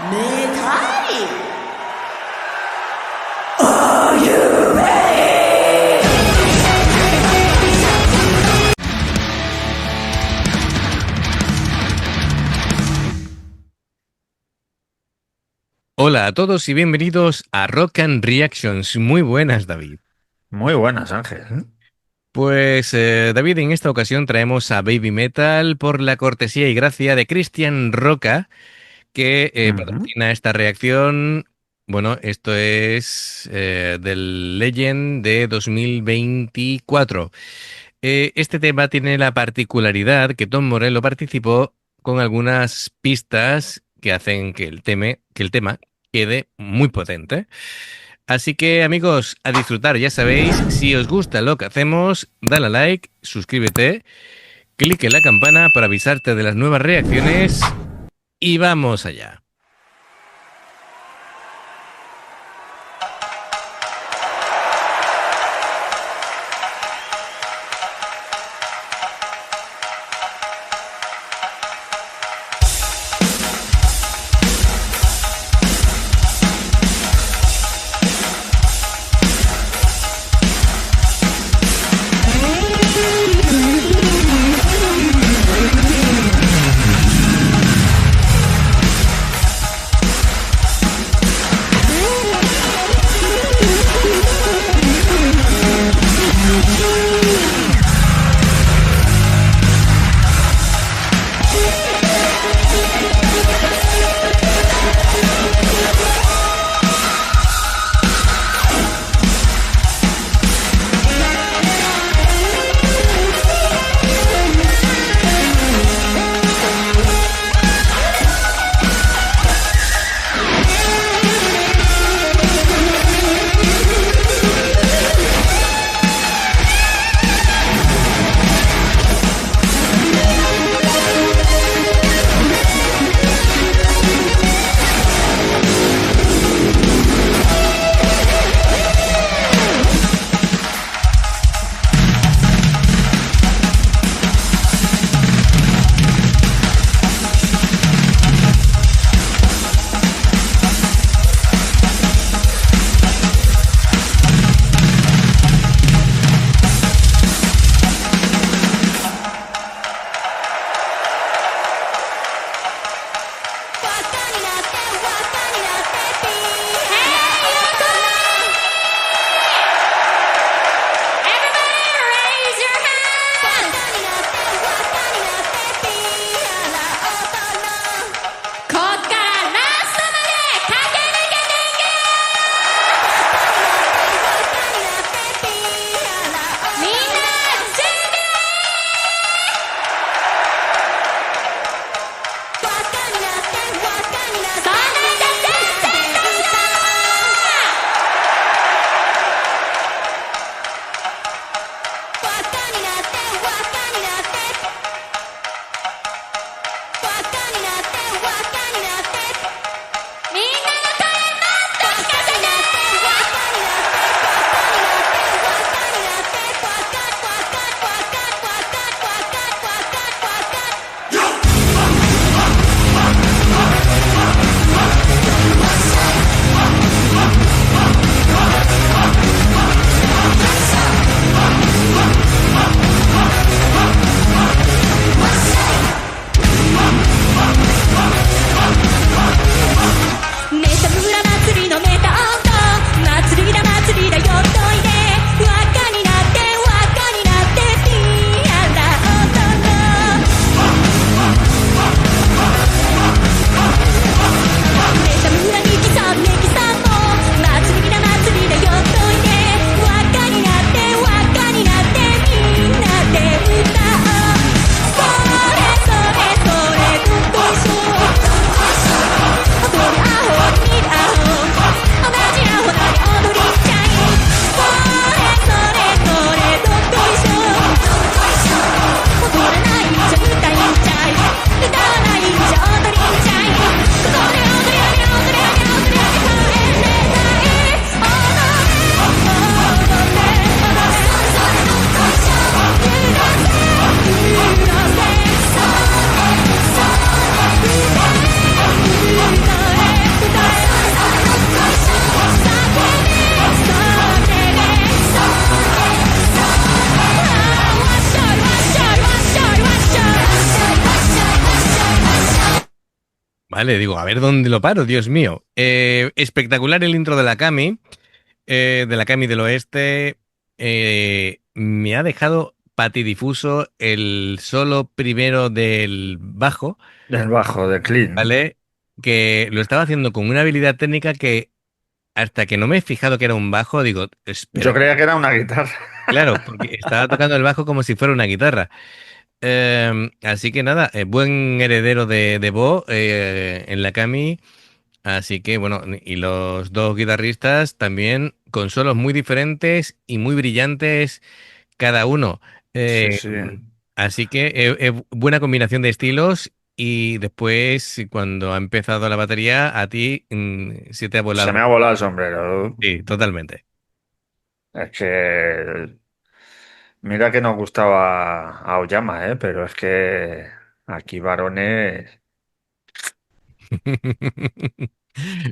Metal. Hola a todos y bienvenidos a Rock and Reactions. Muy buenas, David. Muy buenas, Ángel. Pues David, en esta ocasión traemos a Baby Metal por la cortesía y gracia de Cristian Roca, que Ujú. patrocina esta reacción. Bueno, esto es del Legend de 2024. Este tema tiene la particularidad que Tom Morello participó con algunas pistas que hacen que el tema quede muy potente. Así que amigos, a disfrutar, ya sabéis, si os gusta lo que hacemos, dale a like, suscríbete, clique en la campana para avisarte de las nuevas reacciones y vamos allá. ¿vale? Digo, a ver dónde lo paro, Dios mío. Espectacular el intro de la Cami del Oeste. Me ha dejado patidifuso el solo primero del bajo, Del bajo, de Clean. ¿vale? Que lo estaba haciendo con una habilidad técnica que hasta que no me he fijado que era un bajo, digo, espera, Yo creía que era una guitarra. claro, porque estaba tocando el bajo como si fuera una guitarra. Así que nada, buen heredero de Bo en la Cami. Así que bueno, y los dos guitarristas también con solos muy diferentes y muy brillantes cada uno. Sí, Eh, sí. Así que buena combinación de estilos y después cuando ha empezado la batería a ti se te ha Se volado. me ha volado el sombrero. Sí, totalmente. Es que mira que nos gustaba Aoyama, ¿eh? Pero es que aquí varones,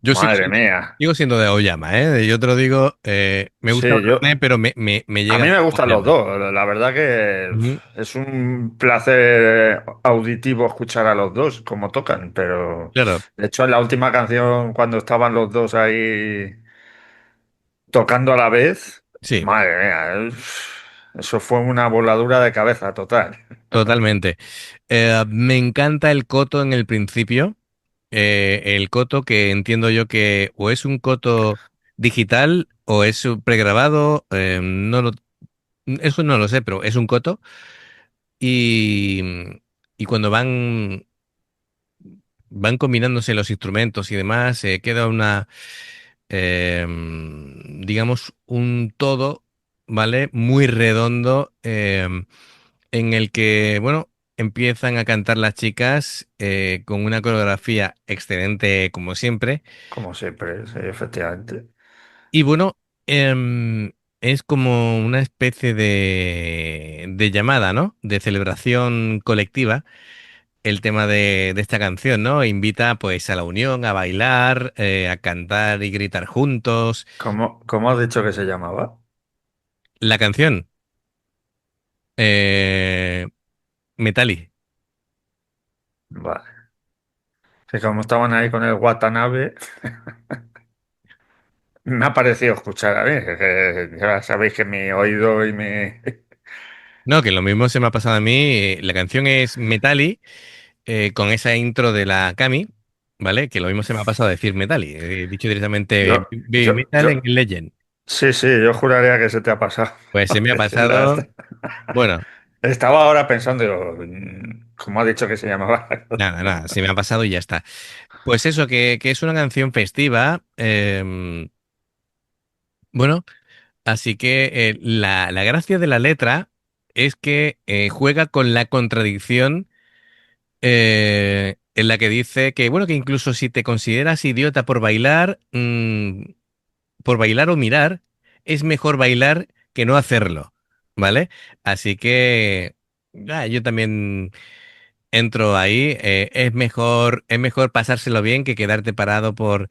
Yo madre mía. sigo siendo de Aoyama, ¿eh? Yo te lo digo, me gusta Sí, Aoyama, pero me a llega mí me gustan los Aoyama. dos. La verdad que Ujú. es un placer auditivo escuchar a los dos como tocan, pero Claro, de hecho en la última canción cuando estaban los dos ahí tocando a la vez, sí. madre mía, eso fue una voladura de cabeza total. Totalmente. Me encanta el coto en el principio. El coto que entiendo yo que o es un coto digital o es un pregrabado. Eso no lo sé, pero es un coto. Y, y cuando van combinándose los instrumentos y demás, queda digamos, un todo, ¿vale? Muy redondo. En el que, bueno, empiezan a cantar las chicas con una coreografía excelente como siempre. Como siempre, sí, efectivamente. Y bueno, es como una especie de llamada, ¿no? De celebración colectiva, el tema de esta canción, ¿no? Invita pues a la unión, a bailar, a cantar y gritar juntos. ¿Cómo has dicho que se llamaba? La canción, eh, Metali. Vale. Que como estaban ahí con el Watanabe, me ha parecido escuchar a mí, que ya sabéis que mi oído y mi... No, que lo mismo se me ha pasado a mí. La canción es Metali con esa intro de la Cami, ¿vale? Que lo mismo se me ha pasado a decir Metali. He dicho directamente Yo, Baby yo, Metal en yo, el Legend. sí, sí, yo juraría que se te ha pasado. Pues se me ha pasado. Bueno, Estaba ahora pensando, digo, ¿cómo ha dicho que se llamaba? nada, nada, se me ha pasado y ya está. Pues eso, que es una canción festiva. Bueno, así que la gracia de la letra es que juega con la contradicción en la que dice que, bueno, que incluso si te consideras idiota por bailar o mirar, es mejor bailar que no hacerlo, ¿vale? Así que yo también entro ahí. Es mejor pasárselo bien que quedarte parado por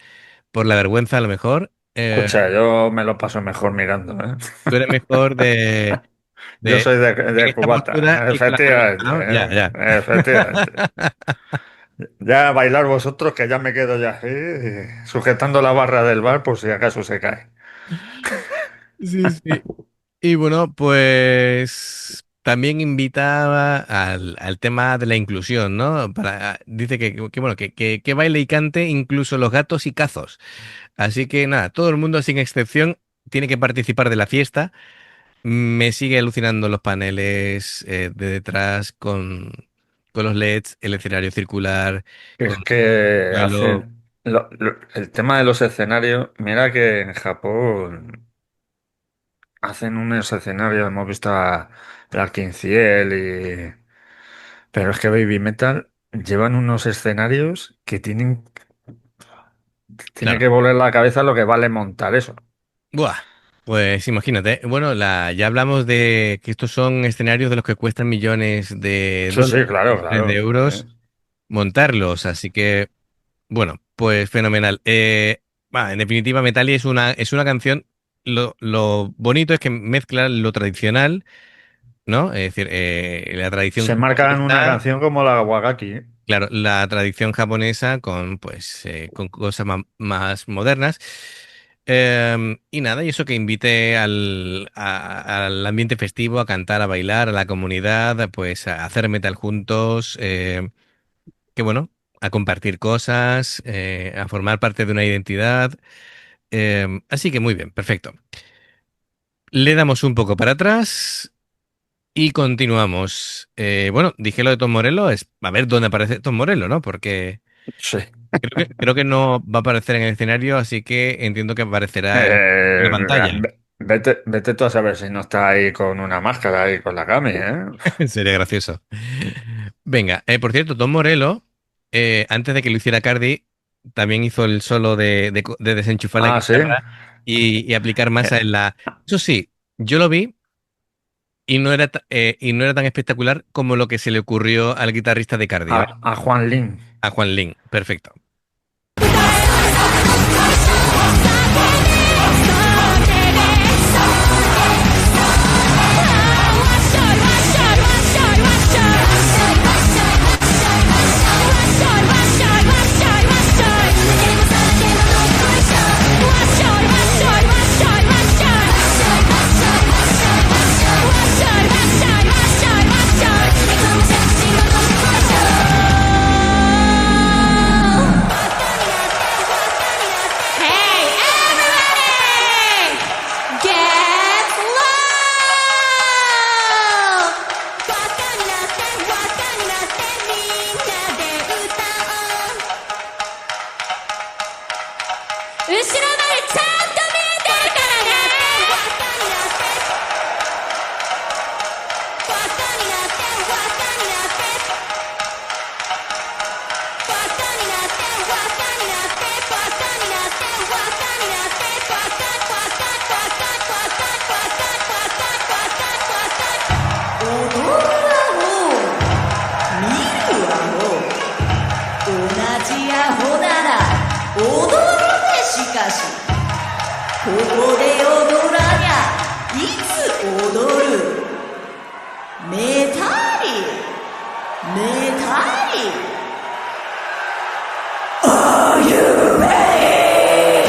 la vergüenza a lo mejor. Escucha, yo me lo paso mejor mirando, ¿eh? Tú eres mejor Yo de soy en de esta postura cubata, y con la camisa, efectivamente, ¿no? Ya, ya. efectivamente. Ya bailar vosotros, que ya me quedo ya así, sujetando la barra del bar por si acaso se cae. Sí, sí. Y bueno, pues también invitaba al tema de la inclusión, ¿no? Dice bueno, que baile y cante incluso los gatos y cazos. Así que nada, todo el mundo sin excepción tiene que participar de la fiesta. Me sigue alucinando los paneles de detrás con los LEDs, el escenario circular, Es con que suelo. hacen el tema de los escenarios, mira que en Japón hacen unos escenarios, hemos visto a Ciel y... Pero es que Baby Metal llevan unos escenarios que tiene Claro. que volar la cabeza lo que vale montar eso. Buah. Pues imagínate. Bueno, ya hablamos de que estos son escenarios de los que cuestan millones de Sí, sí, dólares, claro, millones de claro. euros montarlos. Así que, bueno, pues fenomenal. En definitiva, Metali es una canción. Lo bonito es que mezcla lo tradicional ¿no? Es decir, la tradición Se marcan una japonesa, canción como la Wagaki, ¿eh? claro, la tradición japonesa con, pues, con cosas más modernas. Y nada, y eso que invite al ambiente festivo, a cantar, a bailar, a la comunidad, pues a hacer metal juntos, que bueno, a compartir cosas, a formar parte de una identidad. Así que muy bien, perfecto. Le damos un poco para atrás y continuamos. Bueno, dije lo de Tom Morello, es a ver dónde aparece Tom Morello, ¿no? Porque Sí. creo que no va a aparecer en el escenario, así que entiendo que aparecerá en la pantalla. Vete tú a saber si no está ahí con una máscara ahí con la Cami, ¿eh? Sería gracioso. Venga, por cierto, Tom Morello, antes de que lo hiciera Cardi, también hizo el solo de desenchufar la Ah, sí. guitarra y aplicar masa en la... Eso sí, yo lo vi y no era tan espectacular como lo que se le ocurrió al guitarrista de Cardi, ¿vale? A Juan Lin. A Juan Lin. Perfecto. Hey, everybody! Get low! 後ろまでちゃんと見えてるからね踊るわを見るわを同じアホなら踊るぜしかしここで踊らにゃいつ踊るメタリメタリ Are you ready?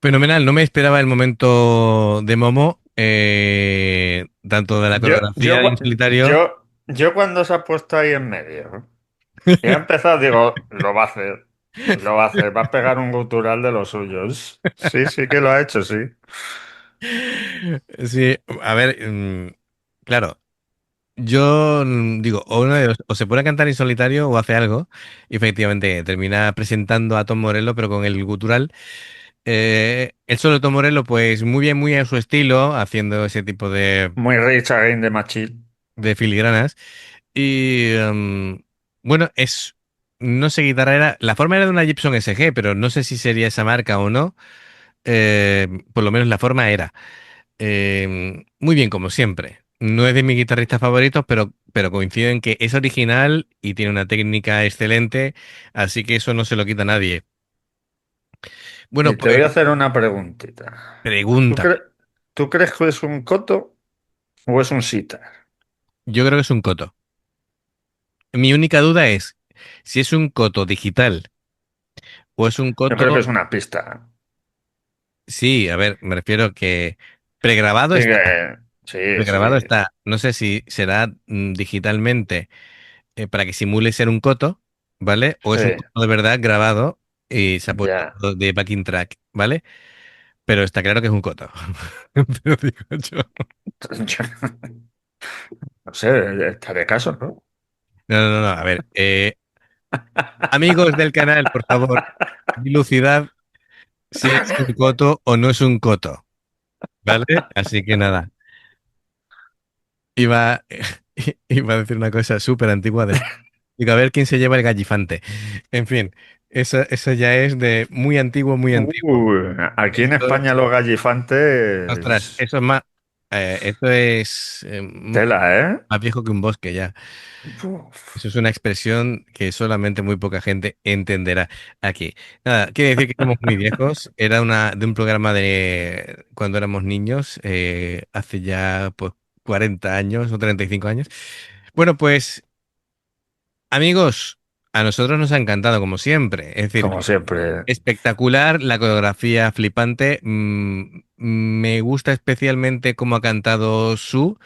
Fenomenal, no me esperaba el momento de Momo, tanto de la Yo, yo, coreografía en cua- solitario. yo cuando se ha puesto ahí en medio y ha empezado, digo, lo va a hacer, lo va a hacer, va a pegar un gutural de los suyos. Sí, sí que lo ha hecho, sí. Sí, a ver, claro, yo digo, o uno de dos, o se pone a cantar en solitario o hace algo, y efectivamente termina presentando a Tom Morello, pero con el gutural. El solo de Tom Morello, pues muy a su estilo, haciendo ese tipo Muy Rich Against the Machine. de filigranas. Y, Bueno, no sé, guitarra era, la forma era de una Gibson SG, pero no sé si sería esa marca o no. Por lo menos la forma era. Muy bien, como siempre. No es de mis guitarristas favoritos, pero coincido en que es original y tiene una técnica excelente, así que eso no se lo quita a nadie. Bueno, Y te pues voy a hacer una preguntita. ¿Tú, pregúntame. tú crees que es un coto o es un sitar? Yo creo que es un coto. Mi única duda es si es un coto digital o es un Yo creo que coto. es una pista. Sí, a ver, me refiero que pregrabado Sí, está. sí, Pregrabado sí, está. No sé si será digitalmente para que simule ser un coto, ¿vale? O sí, es un coto de verdad grabado y se ha puesto ya. de backing track, ¿vale? Pero está claro que es un coto. Te lo digo yo. No sé, está de caso, ¿no? No, no, no. A ver, amigos del canal, por favor, dilucidad si es un coto o no es un coto, ¿vale? Así que nada. Iba, iba a decir una cosa súper antigua de... Digo, a ver quién se lleva el gallifante. En fin, eso ya es de muy antiguo, muy antiguo. Aquí en Esto España es, los ostras, gallifantes, eso es más, esto es tela, ¿eh? más viejo que un bosque ya. Uf. Eso es una expresión que solamente muy poca gente entenderá aquí. Nada, quiere decir que somos muy viejos. Era de un programa de cuando éramos niños, hace ya pues 40 años o 35 años. Bueno, pues amigos, a nosotros nos ha encantado como siempre. Es decir, Como siempre. espectacular, la coreografía flipante. Me gusta especialmente cómo ha cantado Su,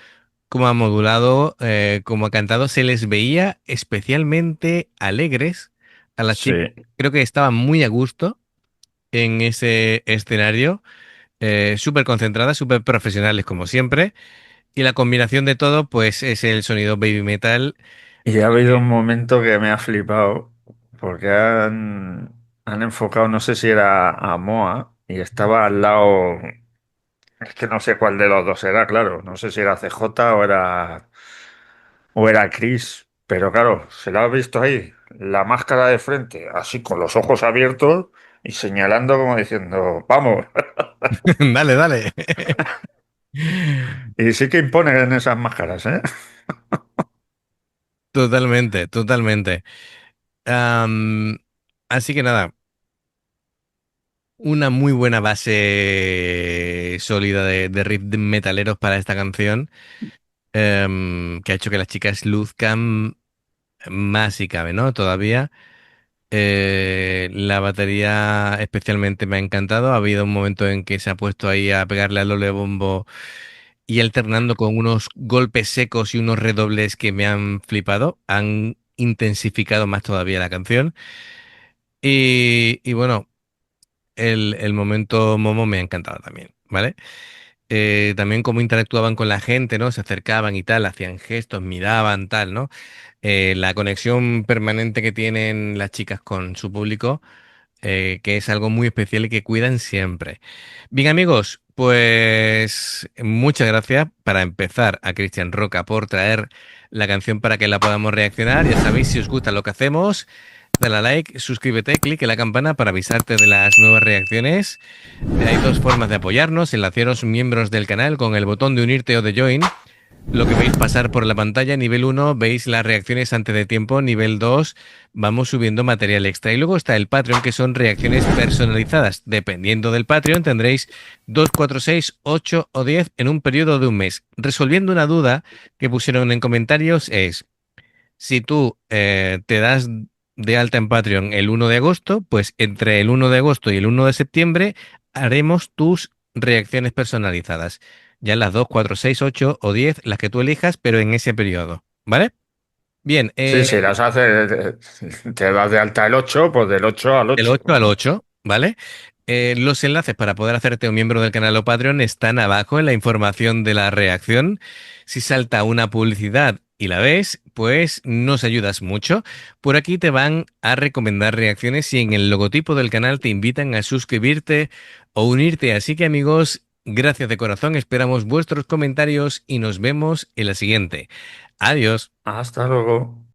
cómo ha modulado, cómo ha cantado. Se les veía especialmente alegres a las Sí. chicas. Creo que estaban muy a gusto en ese escenario, súper concentradas, súper profesionales como siempre. Y la combinación de todo, pues es el sonido baby metal. Y ha habido un momento que me ha flipado, porque han enfocado, no sé si era a Moa, y estaba al lado, es que no sé cuál de los dos era, claro, no sé si era CJ o era Chris, pero claro, se la ha visto ahí, la máscara de frente, así con los ojos abiertos y señalando como diciendo, vamos. Dale, dale. Y sí que imponen esas máscaras, ¿eh? Totalmente, totalmente. Am, Así que nada, una muy buena base sólida de riff metaleros para esta canción, que ha hecho que las chicas luzcan más si cabe, ¿no? Todavía. La batería especialmente me ha encantado. Ha habido un momento en que se ha puesto ahí a pegarle al ole bombo y alternando con unos golpes secos y unos redobles que me han flipado. Han intensificado más todavía la canción. Y bueno, el momento Momo me ha encantado también, ¿vale? También cómo interactuaban con la gente, ¿no? Se acercaban y tal, hacían gestos, miraban, tal, ¿no? La conexión permanente que tienen las chicas con su público, que es algo muy especial y que cuidan siempre. Bien, amigos, pues muchas gracias para empezar a Cristian Roca por traer la canción para que la podamos reaccionar. Ya sabéis, si os gusta lo que hacemos, dale a like, suscríbete, clic en la campana para avisarte de las nuevas reacciones. Hay dos formas de apoyarnos, el haceros miembros del canal con el botón de unirte o de join. Lo que veis pasar por la pantalla, nivel uno veis las reacciones antes de tiempo, nivel 2 vamos subiendo material extra. Y luego está el Patreon, que son reacciones personalizadas. Dependiendo del Patreon, tendréis 2 4 6 8 o 10 en un periodo de un mes. Resolviendo una duda que pusieron en comentarios es, si tú te das de alta en Patreon el 1 de agosto, pues entre el 1 de agosto y el 1 de septiembre haremos tus reacciones personalizadas. Ya las 2 4 6 8 o 10 las que tú elijas, pero en ese periodo. ¿Vale? Bien, Sí, sí, las hace, te das de alta el 8 pues del 8 al del 8. 8 al 8, ¿vale? Los enlaces para poder hacerte un miembro del canal o Patreon están abajo en la información de la reacción. Si salta una publicidad y la ves, pues nos ayudas mucho. Por aquí te van a recomendar reacciones y en el logotipo del canal te invitan a suscribirte o unirte. Así que amigos, gracias de corazón, esperamos vuestros comentarios y nos vemos en la siguiente. Adiós. Hasta luego.